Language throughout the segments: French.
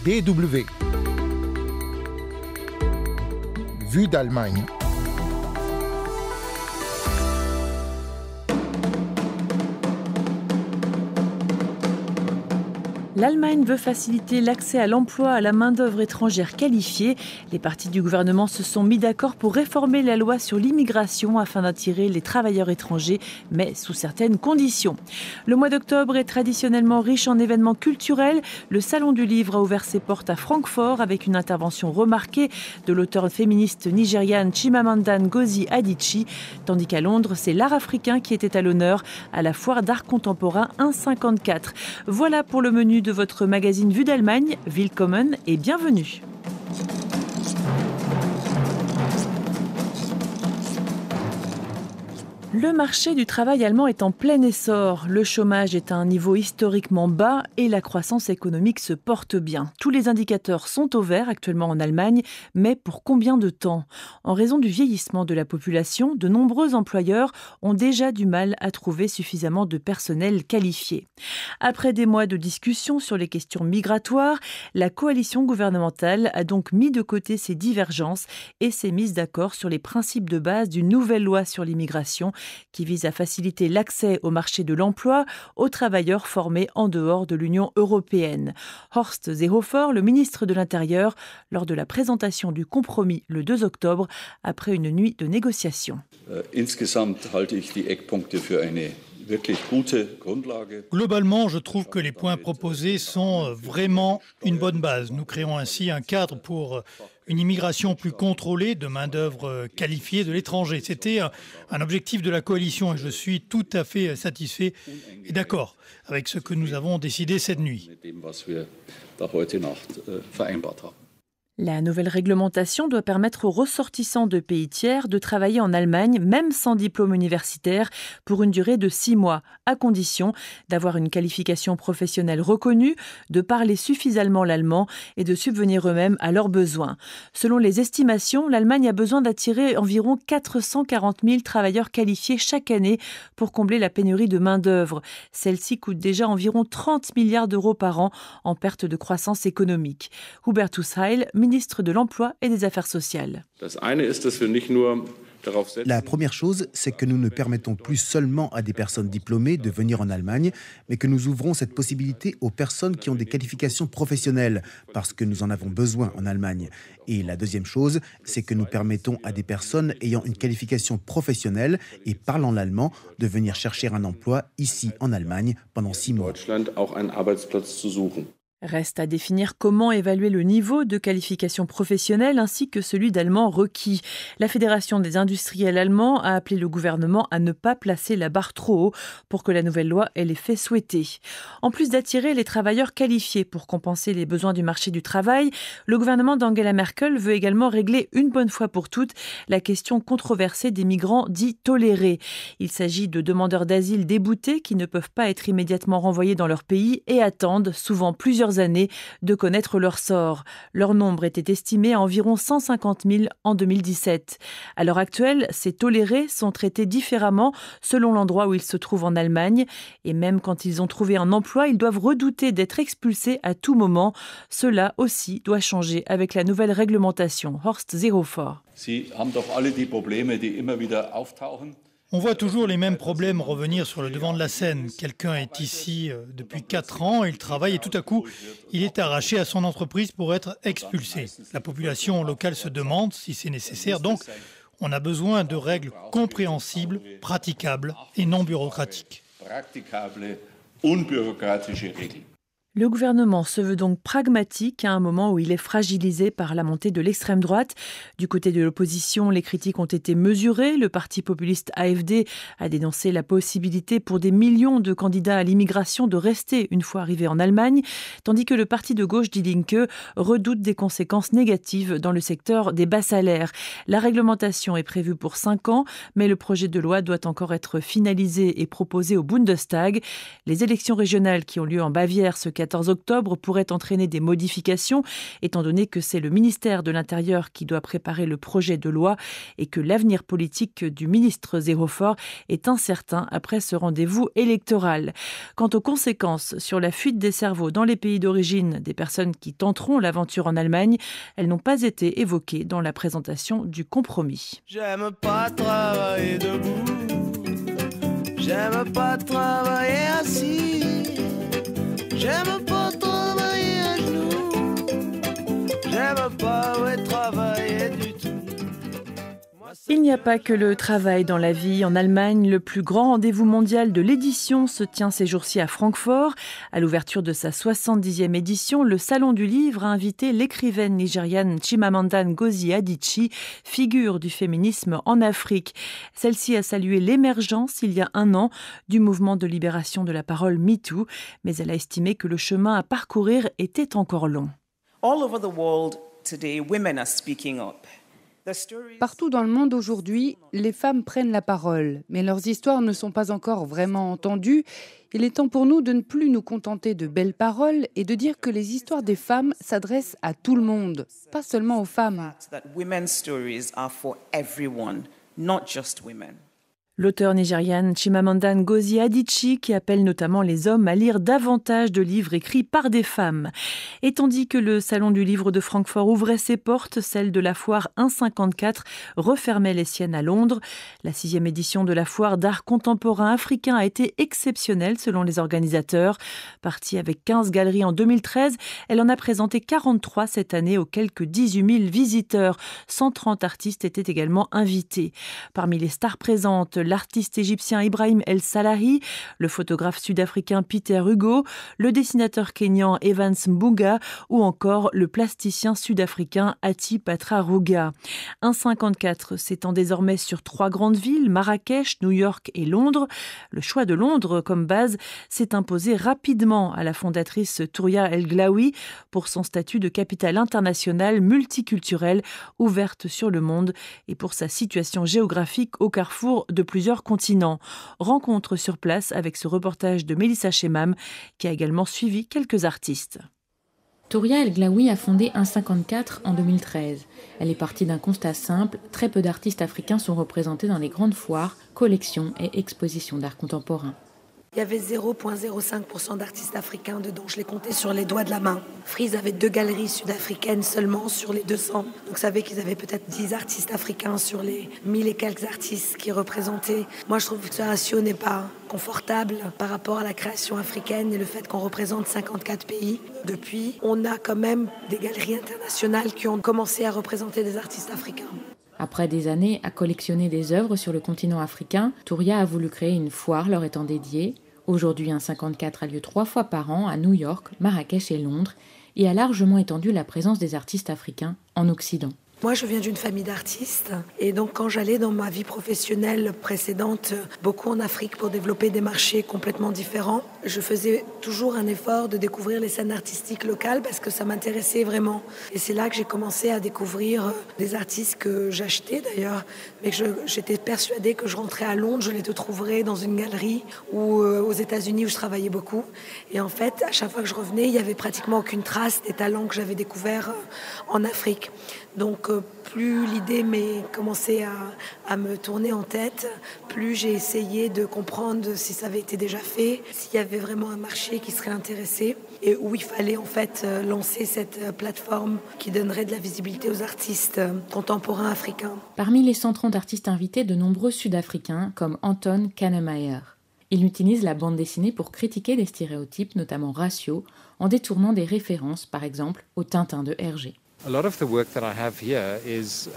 DW. Vue d'Allemagne. L'Allemagne veut faciliter l'accès à l'emploi à la main-d'œuvre étrangère qualifiée. Les partis du gouvernement se sont mis d'accord pour réformer la loi sur l'immigration afin d'attirer les travailleurs étrangers, mais sous certaines conditions. Le mois d'octobre est traditionnellement riche en événements culturels. Le Salon du Livre a ouvert ses portes à Francfort avec une intervention remarquée de l'auteure féministe nigériane Chimamanda Ngozi Adichie, tandis qu'à Londres, c'est l'art africain qui était à l'honneur à la foire d'art contemporain 154. Voilà pour le menu de votre magazine Vue d'Allemagne. Willkommen et bienvenue. Le marché du travail allemand est en plein essor. Le chômage est à un niveau historiquement bas et la croissance économique se porte bien. Tous les indicateurs sont au vert actuellement en Allemagne, mais pour combien de temps ? En raison du vieillissement de la population, de nombreux employeurs ont déjà du mal à trouver suffisamment de personnel qualifié. Après des mois de discussions sur les questions migratoires, la coalition gouvernementale a donc mis de côté ses divergences et s'est mise d'accord sur les principes de base d'une nouvelle loi sur l'immigration qui vise à faciliter l'accès au marché de l'emploi aux travailleurs formés en dehors de l'Union européenne. Horst Seehofer, le ministre de l'Intérieur, lors de la présentation du compromis le 2 octobre, après une nuit de négociations. Globalement, je trouve que les points proposés sont vraiment une bonne base. Nous créons ainsi un cadre pour une immigration plus contrôlée de main-d'œuvre qualifiée de l'étranger. C'était un objectif de la coalition et je suis tout à fait satisfait et d'accord avec ce que nous avons décidé cette nuit. La nouvelle réglementation doit permettre aux ressortissants de pays tiers de travailler en Allemagne, même sans diplôme universitaire, pour une durée de 6 mois, à condition d'avoir une qualification professionnelle reconnue, de parler suffisamment l'allemand et de subvenir eux-mêmes à leurs besoins. Selon les estimations, l'Allemagne a besoin d'attirer environ 440 000 travailleurs qualifiés chaque année pour combler la pénurie de main-d'œuvre. Celle-ci coûte déjà environ 30 milliards d'euros par an en perte de croissance économique. Hubertus Heil, ministre de l'Emploi et des Affaires sociales. La première chose, c'est que nous ne permettons plus seulement à des personnes diplômées de venir en Allemagne, mais que nous ouvrons cette possibilité aux personnes qui ont des qualifications professionnelles, parce que nous en avons besoin en Allemagne. Et la deuxième chose, c'est que nous permettons à des personnes ayant une qualification professionnelle et parlant l'allemand de venir chercher un emploi ici en Allemagne pendant 6 mois. Reste à définir comment évaluer le niveau de qualification professionnelle ainsi que celui d'allemand requis. La Fédération des industriels allemands a appelé le gouvernement à ne pas placer la barre trop haut pour que la nouvelle loi ait l'effet souhaité. En plus d'attirer les travailleurs qualifiés pour compenser les besoins du marché du travail, le gouvernement d'Angela Merkel veut également régler une bonne fois pour toutes la question controversée des migrants dits tolérés. Il s'agit de demandeurs d'asile déboutés qui ne peuvent pas être immédiatement renvoyés dans leur pays et attendent souvent plusieurs années de connaître leur sort. Leur nombre était estimé à environ 150 000 en 2017. À l'heure actuelle, ces tolérés sont traités différemment selon l'endroit où ils se trouvent en Allemagne. Et même quand ils ont trouvé un emploi, ils doivent redouter d'être expulsés à tout moment. Cela aussi doit changer avec la nouvelle réglementation. Horst Seehofer. On voit toujours les mêmes problèmes revenir sur le devant de la scène. Quelqu'un est ici depuis 4 ans, il travaille et tout à coup, il est arraché à son entreprise pour être expulsé. La population locale se demande si c'est nécessaire. Donc, on a besoin de règles compréhensibles, praticables et non bureaucratiques. Le gouvernement se veut donc pragmatique à un moment où il est fragilisé par la montée de l'extrême droite. Du côté de l'opposition, les critiques ont été mesurées. Le parti populiste AfD a dénoncé la possibilité pour des millions de candidats à l'immigration de rester une fois arrivés en Allemagne, tandis que le parti de gauche Die Linke redoute des conséquences négatives dans le secteur des bas salaires. La réglementation est prévue pour 5 ans, mais le projet de loi doit encore être finalisé et proposé au Bundestag. Les élections régionales qui ont lieu en Bavière se 14 octobre pourrait entraîner des modifications, étant donné que c'est le ministère de l'Intérieur qui doit préparer le projet de loi et que l'avenir politique du ministre Seehofer est incertain après ce rendez-vous électoral. Quant aux conséquences sur la fuite des cerveaux dans les pays d'origine des personnes qui tenteront l'aventure en Allemagne, elles n'ont pas été évoquées dans la présentation du compromis. J'aime pas travailler debout, j'aime pas travailler assis, j'aime pas travailler à genoux, j'aime pas travailler du tout. Il n'y a pas que le travail dans la vie. En Allemagne, le plus grand rendez-vous mondial de l'édition se tient ces jours-ci à Francfort. À l'ouverture de sa 70e édition, le Salon du Livre a invité l'écrivaine nigériane Chimamanda Ngozi Adichie, figure du féminisme en Afrique. Celle-ci a salué l'émergence, il y a un an, du mouvement de libération de la parole MeToo, mais elle a estimé que le chemin à parcourir était encore long. All over the world today, women are speaking up. Partout dans le monde aujourd'hui, les femmes prennent la parole, mais leurs histoires ne sont pas encore vraiment entendues. Il est temps pour nous de ne plus nous contenter de belles paroles et de dire que les histoires des femmes s'adressent à tout le monde, pas seulement aux femmes. L'auteure nigériane Chimamanda Ngozi Adichie qui appelle notamment les hommes à lire davantage de livres écrits par des femmes. Et tandis que le Salon du Livre de Francfort ouvrait ses portes, celle de la foire 154 refermait les siennes à Londres. La 6e édition de la foire d'art contemporain africain a été exceptionnelle selon les organisateurs. Partie avec 15 galeries en 2013, elle en a présenté 43 cette année aux quelques 18 000 visiteurs. 130 artistes étaient également invités. Parmi les stars présentes, l'artiste égyptien Ibrahim El Salahi, le photographe sud-africain Peter Hugo, le dessinateur kényan Evans Mbunga ou encore le plasticien sud-africain Ati Patra-Ruga. 154 s'étend désormais sur 3 grandes villes, Marrakech, New York et Londres. Le choix de Londres comme base s'est imposé rapidement à la fondatrice Touria El Glaoui pour son statut de capitale internationale multiculturelle ouverte sur le monde et pour sa situation géographique au carrefour de plusieurs continents. Rencontre sur place avec ce reportage de Mélissa Chemam qui a également suivi quelques artistes. Touria El Glaoui a fondé 154 en 2013. Elle est partie d'un constat simple, très peu d'artistes africains sont représentés dans les grandes foires, collections et expositions d'art contemporain. Il y avait 0,05% d'artistes africains dedans, je les comptais sur les doigts de la main. Freeze avait 2 galeries sud-africaines seulement sur les 200. Donc ça veut qu'ils avaient peut-être 10 artistes africains sur les 1000 et quelques artistes qui représentaient. Moi je trouve que ce ratio n'est pas confortable par rapport à la création africaine et le fait qu'on représente 54 pays. Depuis, on a quand même des galeries internationales qui ont commencé à représenter des artistes africains. Après des années à collectionner des œuvres sur le continent africain, Touria a voulu créer une foire leur étant dédiée. Aujourd'hui, 154 a lieu 3 fois par an à New York, Marrakech et Londres et a largement étendu la présence des artistes africains en Occident. Moi, je viens d'une famille d'artistes et donc quand j'allais dans ma vie professionnelle précédente, beaucoup en Afrique pour développer des marchés complètement différents, je faisais toujours un effort de découvrir les scènes artistiques locales parce que ça m'intéressait vraiment. Et c'est là que j'ai commencé à découvrir des artistes que j'achetais d'ailleurs, mais que j'étais persuadée que je rentrais à Londres, je les trouverais dans une galerie ou aux États-Unis où je travaillais beaucoup. Et en fait, à chaque fois que je revenais, il n'y avait pratiquement aucune trace des talents que j'avais découverts en Afrique. Donc plus l'idée m'est commencé à me tourner en tête, plus j'ai essayé de comprendre si ça avait été déjà fait, s'il y avait vraiment un marché qui serait intéressé et où il fallait en fait lancer cette plateforme qui donnerait de la visibilité aux artistes contemporains africains. Parmi les 130 artistes invités, de nombreux Sud-Africains comme Anton Kannemeyer. Il utilise la bande dessinée pour critiquer les stéréotypes, notamment raciaux, en détournant des références, par exemple, au Tintin de Hergé. A lot of the work that I have here is,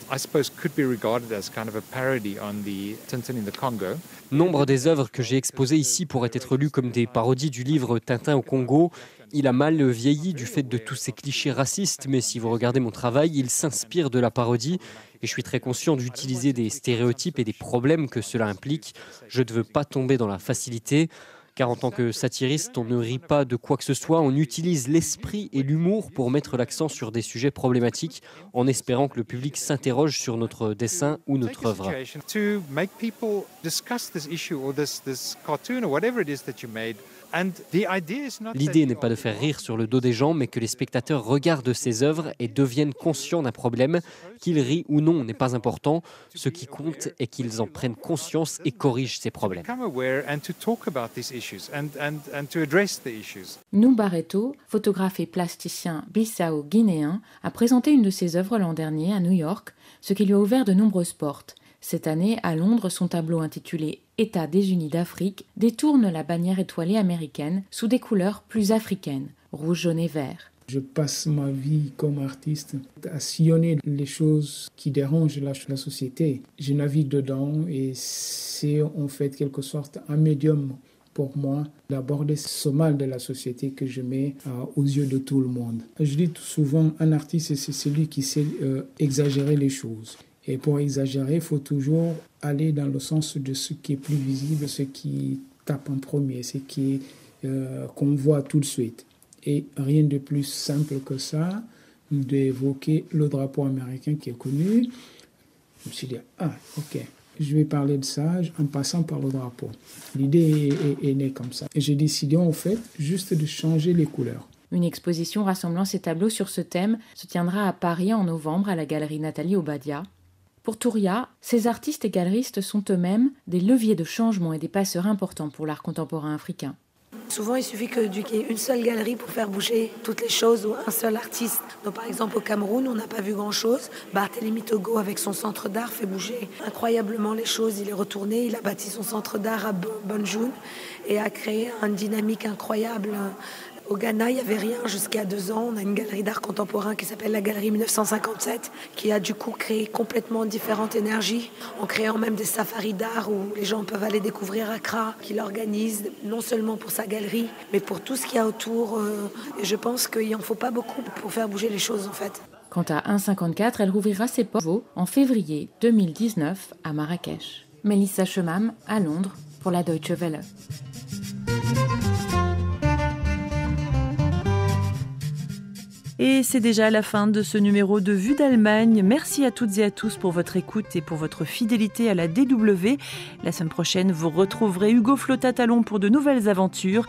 I suppose, could be regarded as kind of a parody on the Tintin in the Congo. Nombre des œuvres que j'ai exposées ici pourraient être lues comme des parodies du livre Tintin au Congo. Il a mal vieilli du fait de tous ces clichés racistes, mais si vous regardez mon travail, il s'inspire de la parodie. Et je suis très conscient d'utiliser des stéréotypes et des problèmes que cela implique. Je ne veux pas tomber dans la facilité. Car en tant que satiriste, on ne rit pas de quoi que ce soit, on utilise l'esprit et l'humour pour mettre l'accent sur des sujets problématiques, en espérant que le public s'interroge sur notre dessin ou notre œuvre. L'idée n'est pas de faire rire sur le dos des gens, mais que les spectateurs regardent ces œuvres et deviennent conscients d'un problème. Qu'ils rient ou non n'est pas important. Ce qui compte est qu'ils en prennent conscience et corrigent ces problèmes. Nou Barreto, photographe et plasticien bissau-guinéen, a présenté une de ses œuvres l'an dernier à New York, ce qui lui a ouvert de nombreuses portes. Cette année, à Londres, son tableau intitulé « État des Unis d'Afrique » détourne la bannière étoilée américaine sous des couleurs plus africaines, rouge, jaune et vert. Je passe ma vie comme artiste à sillonner les choses qui dérangent la société. Je navigue dedans et c'est en fait quelque sorte un médium pour moi d'aborder ce mal de la société que je mets aux yeux de tout le monde. Je dis souvent, un artiste, c'est celui qui sait exagérer les choses. Et pour exagérer, il faut toujours aller dans le sens de ce qui est plus visible, ce qui tape en premier, ce qui qu'on voit tout de suite. Et rien de plus simple que ça, d'évoquer le drapeau américain qui est connu. Je me suis dit, ok, je vais parler de ça en passant par le drapeau. L'idée est née comme ça. Et j'ai décidé en fait juste de changer les couleurs. Une exposition rassemblant ces tableaux sur ce thème se tiendra à Paris en novembre à la galerie Nathalie Obadia. Pour Touria, ces artistes et galeristes sont eux-mêmes des leviers de changement et des passeurs importants pour l'art contemporain africain. Souvent, il suffit qu'il y ait une seule galerie pour faire bouger toutes les choses ou un seul artiste. Donc, par exemple, au Cameroun, on n'a pas vu grand-chose. Barthélemy Togo, avec son centre d'art, fait bouger incroyablement les choses. Il est retourné, il a bâti son centre d'art à Banjul et a créé une dynamique incroyable. Au Ghana, il n'y avait rien jusqu'à 2 ans. On a une galerie d'art contemporain qui s'appelle la Galerie 1957, qui a du coup créé complètement différentes énergies, en créant même des safaris d'art où les gens peuvent aller découvrir Accra, qu'il organise non seulement pour sa galerie, mais pour tout ce qu'il y a autour. Et je pense qu'il n'en faut pas beaucoup pour faire bouger les choses, en fait. Quant à 1,54, elle rouvrira ses portes en février 2019 à Marrakech. Mélissa Chemam à Londres pour la Deutsche Welle. Et c'est déjà la fin de ce numéro de Vue d'Allemagne. Merci à toutes et à tous pour votre écoute et pour votre fidélité à la DW. La semaine prochaine, vous retrouverez Hugo Flottat-Talon pour de nouvelles aventures.